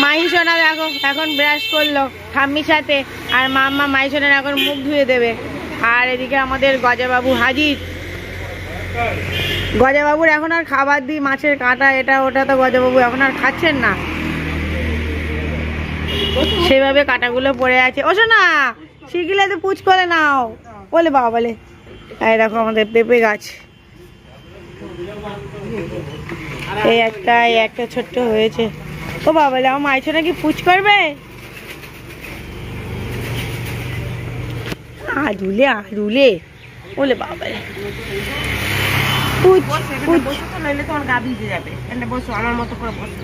মাহি সোনা দেখো এখন ব্রাশ করলো ঠাম্মির সাথে, আর মাম্মা মাহি সোনার এখন মুখ ধুয়ে দেবে। আর এদিকে আমাদের গজাবাবু হাজির। গজাবাবুর এখন আর খাবার দিই, মাছের কাঁটা এটা ওটা, তো গজাবাবু এখন আর খাচ্ছেন না, সেভাবে কাঁটাগুলো পড়ে আছে। ও সোনা শিখিলে তো পুচ করে নাও বলে বাবা বলে। এই দেখো আমাদের পেঁপে গাছ, এই একটা ছোট্ট হয়েছে। ও বাবা বলে আমার মাইছো নাকি পুচ করবে। আরুলে বলে বাবা বলে পুচ পুচ। নইলে তোমার গা ভিজে যাবে। এখানে বসো আমার মতো করে বসো,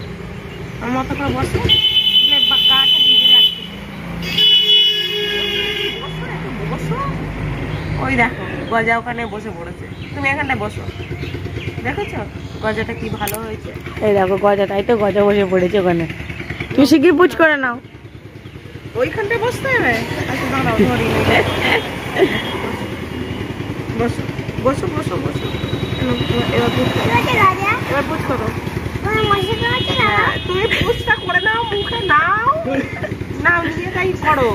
আমার মতো করে বসো, গাটা ভিজে যাচ্ছে। ওই দেখো গজা ওখানে বসে পড়েছে, তুমি এখানটায় বসো। দেখেছো গজাটা কি ভালো হয়েছে। এই দেখো গজাটাই তো, গজা বসে পড়েছে ওখানে। তুমি শিগগির পুচ করে নাও। ওইখানটায় বসতে হবে। বসো বসো বসো বসো, এবার পুচ করো। তুমি পুচটা করে নাও, মুখে নাও নাও, নিয়ে তাই করো।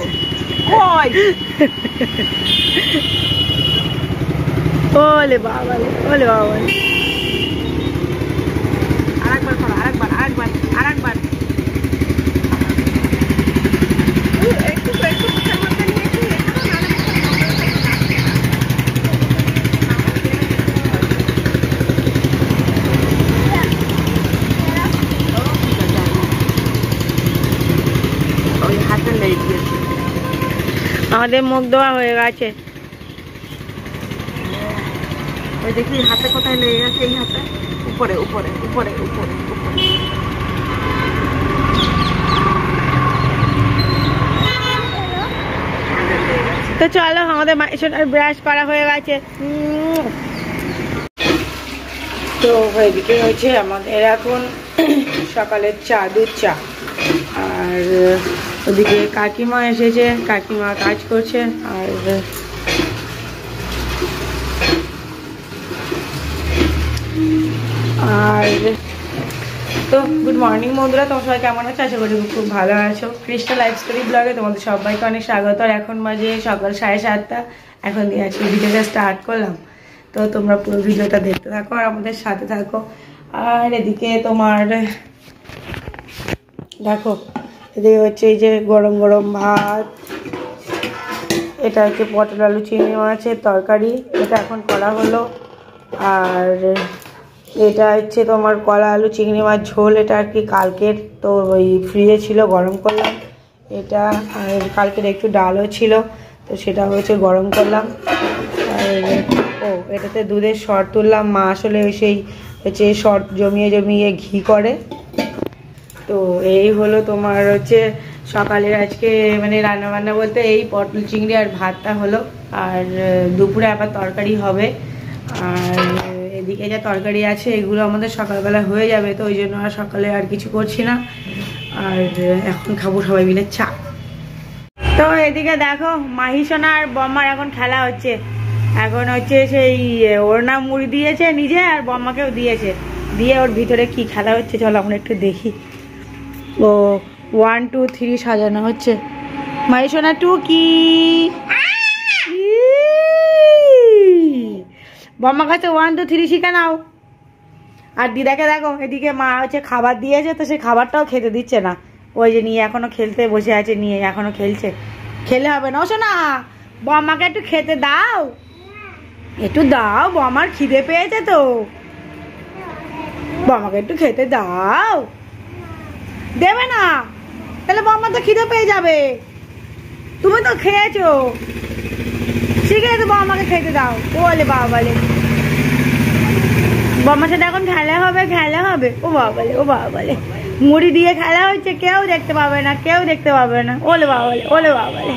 ওলে বাবা ওলে বাবা। আরেকবার করো, আরেকবার আরেকবার আরেকবার। একটু একটু মুখের মধ্যে নিয়েছি। ওই হাতে লেগে গিয়েছে। আমাদের মুখ ধোয়া হয়ে গেছে। ওই দেখি হাতে কোথায় লেগে গেছে, এই হাতে উপরে উপরে উপরে উপরে উপরে। তো চলো আমাদের মাইশোনার ব্রাশ করা হয়ে গেছে। তো এদিকে হয়েছে আমাদের এখন সকালের চা, দুধ চা। আর ওদিকে কাকিমা এসেছে, কাকিমা কাজ করছে। আর তো গুড মর্নিং বন্ধুরা, তোমার সবাই কেমন আছো? আশা করি খুব ভালো আছো। ক্রিস্টাল লাইফ স্টোরি ব্লগে তোমাদের সবাইকে অনেক স্বাগত। আর এখন বাজে সকাল 7:30। এখন দিয়ে আজকে ভিডিওটা স্টার্ট করলাম। তো তোমরা পুরো ভিডিওটা দেখতে থাকো আর আমাদের সাথে থাকো। আর এদিকে তোমার দেখো, এদিকে হচ্ছে এই যে গরম গরম ভাত, এটা হচ্ছে পটল আলু চিংড়ি মাছের তরকারি, এটা এখন করা হলো। আর এটা হচ্ছে তোমার কলা আলু চিংড়ি মাছ ঝোল, এটা আর কি কালকের, তো ওই ফ্রিজে ছিল গরম করলাম এটা। আর কালকের একটু ডালও ছিল, তো সেটা হচ্ছে গরম করলাম। আর এটাতে দুধের সর তুললাম। মা আসলে সেই হচ্ছে সর জমিয়ে জমিয়ে ঘি করে। তো এই হলো তোমার হচ্ছে সকালের আজকে মানে রান্নাবান্না বলতে এই পটল চিংড়ি আর ভাতটা হলো। আর দুপুরে আবার তরকারি হবে। আর এদিকে যা তরকারি আছে এগুলো আমাদের সকালবেলা হয়ে যাবে, তো ওই জন্য আর সকালে আর কিছু করছি না। আর এখন খাবো সবাই মিলে চা। তো এদিকে দেখো মাহি সোনা আর বম্মার এখন খেলা হচ্ছে। এখন হচ্ছে সেই ওর নাম মুড়ি দিয়েছে নিজে, আর বম্মাকেও দিয়েছে, দিয়ে ওর ভিতরে কি খেলা হচ্ছে চলো আমরা একটু দেখি। ও 1 2 3 সাজানো হচ্ছে। মাহি সোনা টু কি বম্মা কাছে 1 2 3 শিখে নাও। আর দিদাকে দেখো এদিকে মা হচ্ছে খাবার দিয়েছে, তো সে খাবারটাও খেতে দিচ্ছে না। ওই যে নিয়ে এখনো খেলতে বসে আছে, নিয়ে এখনো খেলছে। খেলে হবে না শোনা, বম্মাকে একটু খেতে দাও, একটু দাও, বম্মার খিদে পেয়েছে তো, বম্মাকে একটু খেতে দাও। দেবে না তাহলে বম্মা তো খিদে পেয়ে যাবে। তুমি তো খেয়েছো, শিখে তো বম্মাকে খেতে দাও। বলে বাবা বলে বম্মার সাথে এখন খেলা হবে, খেলা হবে। ও বাবা বলে, ও বাবা বলে মুড়ি দিয়ে খেলা হচ্ছে, কেউ দেখতে পাবে না, কেউ দেখতে পাবে না। ওলে বাবা বলে, ওলে বাবা বলে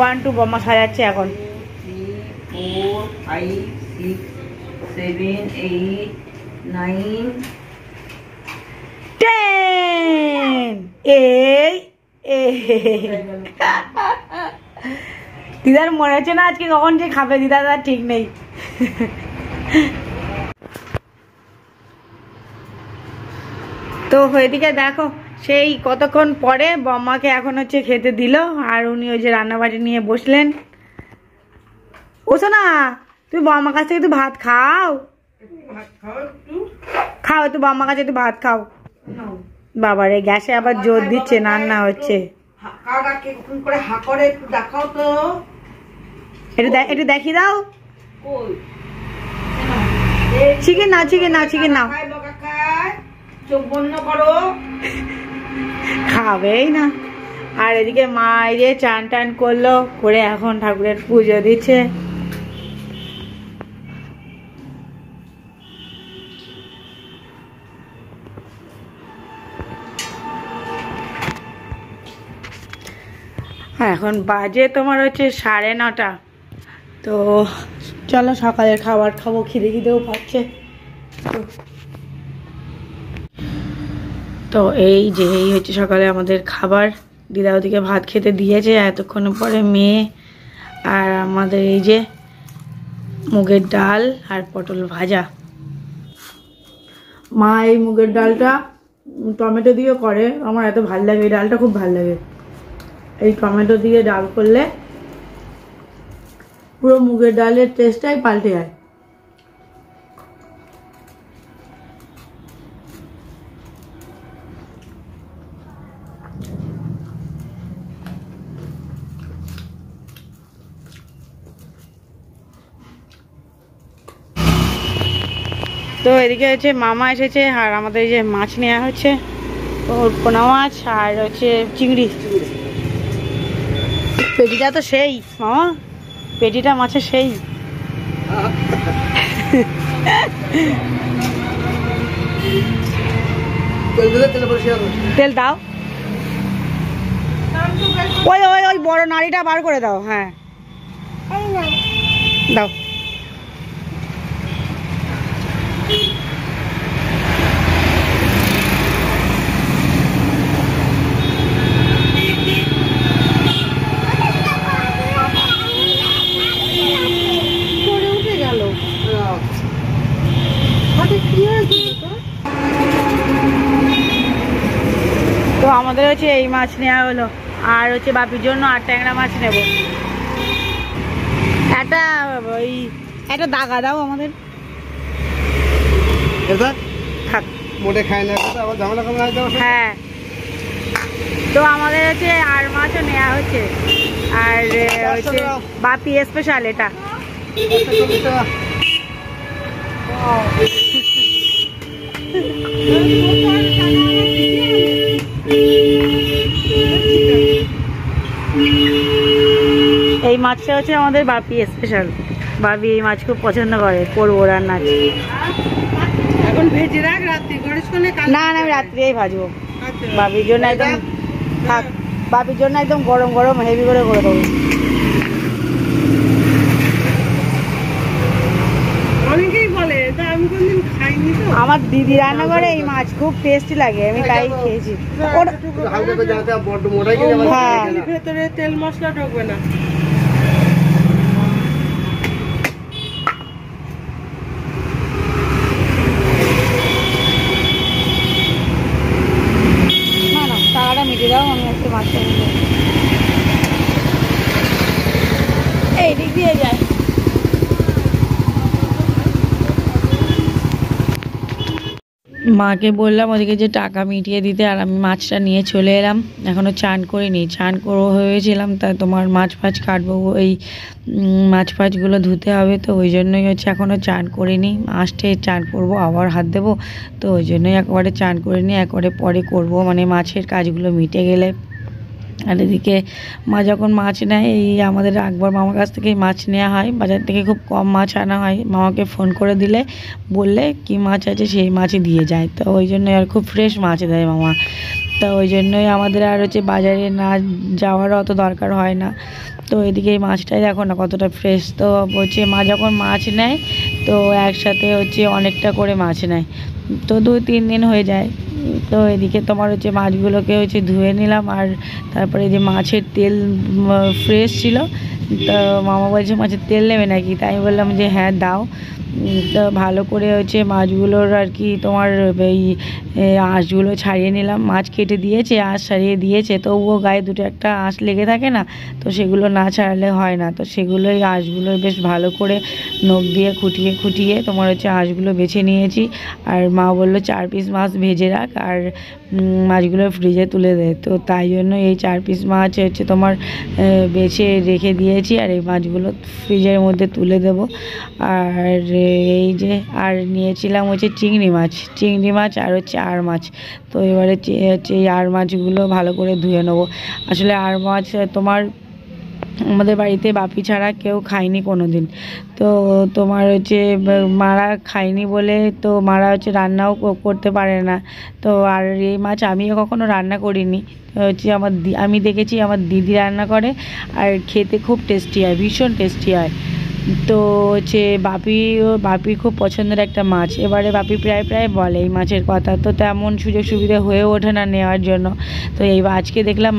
1 2 বম্মা সাজাচ্ছে এখন। 4 5 6 7 8 9 10 এই দিদার মনে হচ্ছে না আজকে কখন যে খাবে, দিদা তার ঠিক নেই। তো এদিকে দেখো সেই কতক্ষণ পরে বম্মাকে এখন হচ্ছে খেতে দিল, আর উনি ওই যে রান্নাবাড়ি নিয়ে বসলেন। ওসো না, তুমি বম্মার কাছ থেকে একটু ভাত খাও, খাও একটু বম্মার কাছে একটু ভাত খাও। বাবারে গ্যাসে আবার জোর দিচ্ছে, রান্না হচ্ছে। একটু দেখিয়ে দাও। চিকেন নাও, চিকেন নাও, চিকেন নাও। চোখ বন্ধ করো, খাবেই না। আর এদিকে মা এই যে চান টান করলো, করে এখন ঠাকুরের পুজো দিচ্ছে। এখন বাজে তোমার হচ্ছে 9:30। তো চলো সকালের খাবার খাবো, খিদে খিদেও পাচ্ছে। তো এই যে এই হচ্ছে সকালে আমাদের খাবার। দিদা ওদিকে ভাত খেতে দিয়েছে, এতক্ষণ পরে মেয়ে। আর আমাদের এই যে মুগের ডাল আর পটল ভাজা। মা এই মুগের ডালটা টমেটো দিয়ে করে, আমার এত ভালো লাগে, এই ডালটা খুব ভালো লাগে। এই টমেটো দিয়ে ডাল করলে পুরো মুগের ডালের টেস্টটাই পাল্টে যায়। তো এদিকে হচ্ছে মামা এসেছে, আর আমাদের এই যে মাছ নেওয়া হচ্ছে, ওর পোনা মাছ আর হচ্ছে চিংড়ি। পেটিটা তো সেই মামা, পেটিটা মাছের সেই। তেল দাও, ওই ওই ওই বড় নাড়িটা বার করে দাও। হ্যাঁ দাও। তো আমাদের হচ্ছে এই মাছ নেওয়া হলো, আর হচ্ছে বাপির জন্য আর ট্যাংরা মাছ নেব। একটা দাগা দাও আমাদের। হ্যাঁ, তো আমাদের হচ্ছে আর মাছও নেওয়া হচ্ছে, আর হচ্ছে বাপি স্পেশাল এটা। এই মাছটা হচ্ছে আমাদের বাপি স্পেশাল। বাপি এই মাছ খুব পছন্দ করে, করবো রান্না। এখন ভেজে রাখ, রাত্রি করিস না না, আমি রাত্রেই ভাজবো। বাপির জন্য একদম থাক, বাপির জন্য একদম গরম গরম হেভি করে দেবো। অনেকেই বলে, তা আমি কোনদিন খাইনি তো। আমার দিদি রান্না করে এই মাছ, খুব টেস্টি লাগে, আমি তাই খেয়েছি। হ্যাঁ, ভেতরে তেল মশলা ঢোকবে না। না না, টাকাটা মিটিয়ে দাও, আমি একটু মাছটা মিটিয়ে এই দিক দিয়ে যায়। মাকে বললাম ওদিকে যে টাকা মিটিয়ে দিতে, আর আমি মাছটা নিয়ে চলে এলাম। এখনও চান করিনি, চান করে হয়েছিলাম, তা তোমার মাছ ফাছ কাটবো, এই মাছ ফাছগুলো ধুতে হবে, তো ওই জন্যই হচ্ছে এখনও চান করিনি। আসতে চান করবো, আবার হাত দেবো, তো ওই জন্যই একবারে চান করিনি, একবারে পরে করব, মানে মাছের কাজগুলো মিটে গেলে। আর এদিকে মা যখন মাছ নেয়, এই আমাদের আকবর মামার কাছ থেকেই মাছ নেওয়া হয়, বাজার থেকে খুব কম মাছ আনা হয়। মামাকে ফোন করে দিলে, বললে কি মাছ আছে সেই মাছই দিয়ে যায়, তো ওই জন্যই আর খুব ফ্রেশ মাছ দেয় মামা। তো ওই জন্যই আমাদের আর হচ্ছে বাজারে না যাওয়ারও অত দরকার হয় না। তো এদিকে এই মাছটাই দেখো না কতটা ফ্রেশ। তো হচ্ছে মা যখন মাছ নেয়, তো একসাথে হচ্ছে অনেকটা করে মাছ নেয়, তো 2-3 দিন হয়ে যায়। তো এদিকে তোমার হচ্ছে মাছগুলোকে হচ্ছে ধুয়ে নিলাম, আর তারপরে যে মাছের তেল ফ্রেশ ছিল, তো মামা বলছে মাছের তেল নেবে নাকি, তাই আমি বললাম যে হ্যাঁ দাও। তো ভালো করে হচ্ছে মাছগুলোর আর কি তোমার এই আঁশগুলো ছাড়িয়ে নিলাম। মাছ কেটে দিয়েছে, আঁশ ছাড়িয়ে দিয়েছে, তবুও গায়ে দুটো একটা আঁশ লেগে থাকে না, তো সেগুলো না ছাড়ালে হয় না। তো সেগুলোই আঁশগুলো বেশ ভালো করে নখ দিয়ে খুঁটিয়ে খুঁটিয়ে তোমার হচ্ছে আঁশগুলো বেছে নিয়েছি। আর মা বললো 4 পিস মাছ ভেজে রাখ আর মাছগুলো ফ্রিজে তুলে দে। তো তাই জন্য এই 4 পিস মাছ হচ্ছে তোমার বেছে রেখে দিয়েছি, আর এই মাছগুলো ফ্রিজের মধ্যে তুলে দেব। আর এই যে আর নিয়েছিলাম হচ্ছে চিংড়ি মাছ আর হচ্ছে আর মাছ। তো এবারে হচ্ছে এই আর মাছগুলো ভালো করে ধুয়ে নেবো। আসলে আর মাছ তোমার আমাদের বাড়িতে বাপি ছাড়া কেউ খায়নি কোনো দিন। তো তোমার হচ্ছে মারা খায়নি বলে তো মারা হচ্ছে রান্নাও করতে পারে না। তো আর এই মাছ আমিও কখনো রান্না করিনি, হচ্ছে আমি দেখেছি আমার দিদি রান্না করে, আর খেতে খুব টেস্টি হয়, ভীষণ টেস্টি হয়। তো হচ্ছে বাপির খুব পছন্দের একটা মাছ। এবারে বাপি প্রায় প্রায় বলে এই মাছের কথা, তো তেমন সুযোগ সুবিধা হয়ে ওঠে না নেওয়ার জন্য। তো আজকে দেখলাম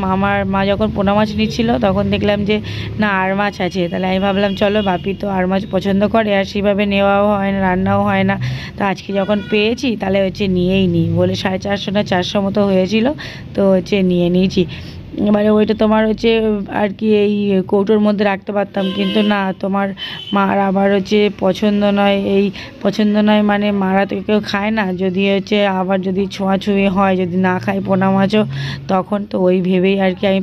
মা যখন পোনা মাছ নিচ্ছিল তখন দেখলাম যে না আর মাছ আছে, তাহলে আমি ভাবলাম চলো বাপি তো আর মাছ পছন্দ করে আর সেভাবে নেওয়াও হয় না, রান্নাও হয় না, তো আজকে যখন পেয়েছি তাহলে হচ্ছে নিয়েই নিই বলে 450 না 400 মতো হয়েছিল, তো হচ্ছে নিয়ে নিয়েছি। এবারে ওইটা তোমার হচ্ছে আর কি এই কৌটোর মধ্যে রাখতে পারতাম, কিন্তু না তোমার মার আবার হচ্ছে পছন্দ নয় মানে মারা তো কেউ খায় না, যদি হচ্ছে আবার যদি ছোঁয়াছুঁয়ি হয়, যদি না খায় পোনা মাছও, তখন তো ওই ভেবেই আর কি আমি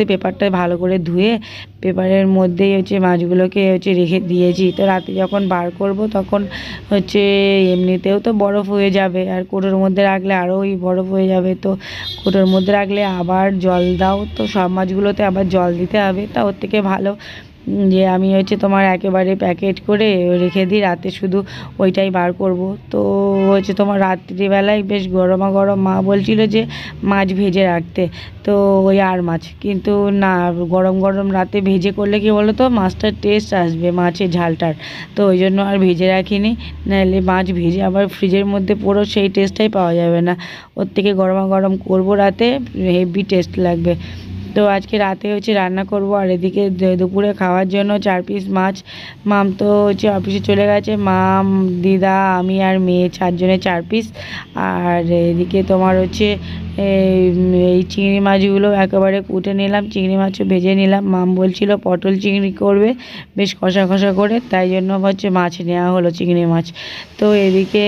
পেপারটা ভালো করে ধুয়ে পেপারের মধ্যেই হচ্ছে মাছগুলোকে হচ্ছে রেখে দিয়েছি। তো রাতে যখন বার করব তখন হচ্ছে এমনিতেও তো বরফ হয়ে যাবে, আর কৌটোর মধ্যে রাখলে আরোই বরফ হয়ে যাবে। তো কৌটোর মধ্যে রাখলে আবার জল দাও, তো সব মাছগুলোতে আবার জল দিতে হবে, তা ওর থেকে ভালো যে আমি হচ্ছে তোমার একেবারে প্যাকেট করে রেখে দিই, রাতে শুধু ওইটাই বার করব। তো হচ্ছে তোমার রাত্রিবেলায় বেশ গরমা গরম মা বলছিল যে মাছ ভেজে রাখতে, তো ওই আর মাছ, কিন্তু না গরম গরম রাতে ভেজে করলে কি বলো তো মাছটার টেস্ট আসবে, মাছের ঝালটার। তো ওই জন্য আর ভেজে রাখিনি, নাহলে মাছ ভেজে আবার ফ্রিজের মধ্যে পুরো সেই টেস্টটাই পাওয়া যাবে না। ওর থেকে গরমা গরম করবো রাতে, হেভি টেস্ট লাগবে। তো আজকে রাতে হচ্ছে রান্না করব, আর এদিকে দুপুরে খাওয়ার জন্য 4 পিস মাছ। মাম তো হচ্ছে অফিসে চলে গেছে, মাম দিদা আমি আর মেয়ে 4 জনে 4 পিস। আর এদিকে তোমার হচ্ছে এই চিংড়ি মাছগুলো একেবারে কুটে নিলাম, চিংড়ি মাছও ভেজে নিলাম। মাম বলছিল পটল চিংড়ি করবে বেশ কষা কষা করে, তাই জন্য হচ্ছে মাছ নেওয়া হলো, চিংড়ি মাছ। তো এদিকে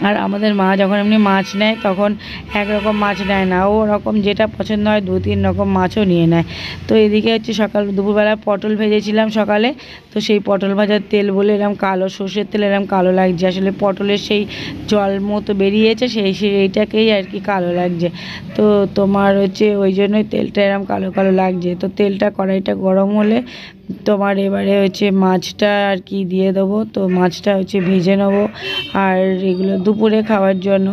আর আমাদের মা যখন এমনি মাছ নেয় তখন একরকম মাছ নেয় না, ও ওরকম যেটা পছন্দ হয় 2-3 রকম মাছও নিয়ে নেয়। তো এদিকে হচ্ছে দুপুরবেলা পটল ভেজেছিলাম সকালে, তো সেই পটল ভাজার তেল বলে এরকম কালো, সর্ষের তেল এরকম কালো লাগছে, আসলে পটলের সেই জল মতো বেরিয়েছে সেইটাকেই আর কি কালো লাগছে। তো তোমার হচ্ছে ওই জন্যই তেলটা এরকম কালো কালো লাগছে। তো কড়াইটা গরম হলে তোমার এবারে হচ্ছে মাছটা আর কি দিয়ে দেবো, তো মাছটা হচ্ছে ভেজে নেবো আর এগুলো দুপুরে খাওয়ার জন্য।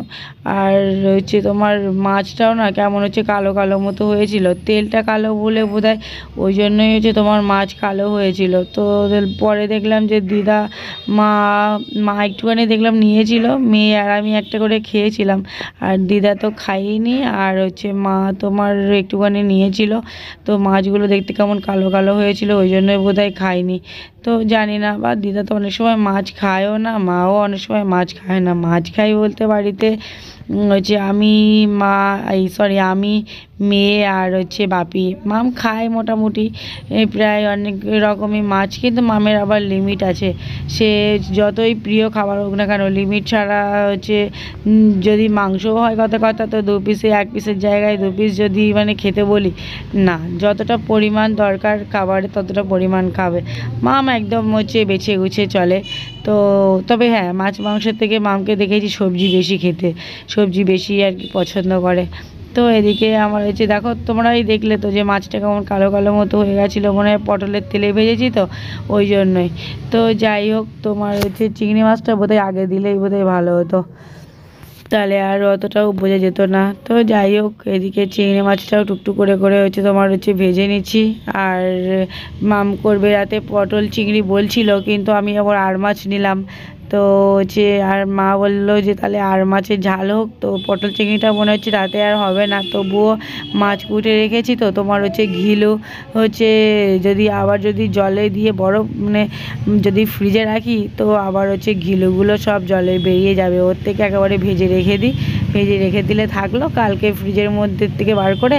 আর হচ্ছে তোমার মাছটাও না কেমন হচ্ছে কালো কালো মতো হয়েছিল, তেলটা কালো বলে বোধহয় ওই জন্যই হচ্ছে তোমার মাছ কালো হয়েছিল। তো পরে দেখলাম যে দিদা মা একটুখানি দেখলাম নিয়েছিল, মেয়ে আর আমি একটা করে খেয়েছিলাম, আর দিদা তো খাইনি, আর হচ্ছে মা তোমার একটুখানি নিয়েছিল। তো মাছগুলো দেখতে কেমন কালো কালো হয়েছিল, ওই জন্যই বোধহয় খাইনি। তো জানি না, বা দিদা তো অনেক সময় মাছ খায়ও না, মাও অনেক সময় মাছ খায় না। মাছ খাই বলতে বাড়িতে হচ্ছে আমি আমি মেয়ে আর হচ্ছে বাপি। মাম খায় মোটামুটি প্রায় অনেক রকমই মাছ, কিন্তু মামের আবার লিমিট আছে, সে যতই প্রিয় খাবার হোক না কেন লিমিট ছাড়া হচ্ছে যদি মাংসও হয় কথা তো 2 পিসে 1 পিসের জায়গায় 2 পিস যদি মানে খেতে বলি, না যতটা পরিমাণ দরকার খাবারে ততটা পরিমাণ খাবে। মাম একদম হচ্ছে বেছে গুছে চলে। তো তবে হ্যাঁ মাছ মাংসের থেকে মামকে দেখেছি সবজি বেশি খেতে, সবজি বেশি আর কি পছন্দ করে। তো এদিকে আমার হচ্ছে দেখো তোমরাই দেখলে তো যে মাছটা কেমন কালো কালো মতো হয়ে গেছিলো, মনে হয় পটলের তেলে ভেজেছি তো ওই জন্যই। তো যাই হোক তোমার হচ্ছে চিংড়ি মাছটা বোধহয় আগে দিলেই বোধহয় ভালো হতো, তাহলে আর অতটাও বোঝা যেত না। তো যাই হোক এদিকে চিংড়ি মাছটাও টুকটুক করে করে হচ্ছে তোমার হচ্ছে ভেজে নিচ্ছি। আর মাম করবে রাতে পটল চিংড়ি বলছিল, কিন্তু আমি আবার আর মাছ নিলাম, তো হচ্ছে আর মা বললো যে তাহলে আর মাছের ঝাল হোক। তো পটল চিংড়িটা মনে হচ্ছে রাতে আর হবে না, তবুও মাছ কুটে রেখেছি। তো তোমার হচ্ছে ঘিলু হচ্ছে যদি আবার যদি জলে দিয়ে বরফ মানে যদি ফ্রিজে রাখি তো আবার হচ্ছে ঘিলুগুলো সব জলে বেরিয়ে যাবে, ওর থেকে একেবারে ভেজে রেখে দিই। ভেজে রেখে দিলে থাকলো, কালকে ফ্রিজের মধ্যে থেকে বার করে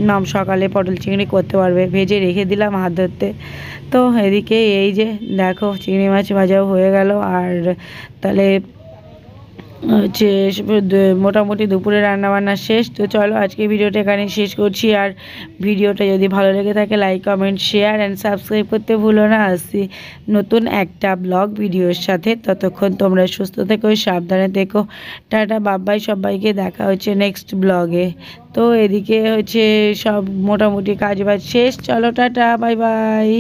নাম সকালে পটল চিংড়ি করতে পারবে। ভেজে রেখে দিলাম হাত ধরতে। তো এদিকে এই যে দেখো চিংড়ি মাছ ভাজাও হয়ে গেল। আর তাহলে হচ্ছে মোটামুটি দুপুরে রান্নাবান্না শেষ। তো চলো আজকে ভিডিওটা এখানে শেষ করছি। আর ভিডিওটা যদি ভালো লেগে থাকে like comment share and subscribe করতে ভুলো না। আসছি নতুন একটা ব্লগ ভিডিওর সাথে। ততক্ষণ তোমরা সুস্থ থেকো, সাবধানে থেকো। টাটা বাবাই, সবাইকে দেখা হচ্ছে নেক্সট ব্লগে। তো এদিকে হচ্ছে সব মোটামুটি কাজ বাজ শেষ। চলো টাটা বাই বাই।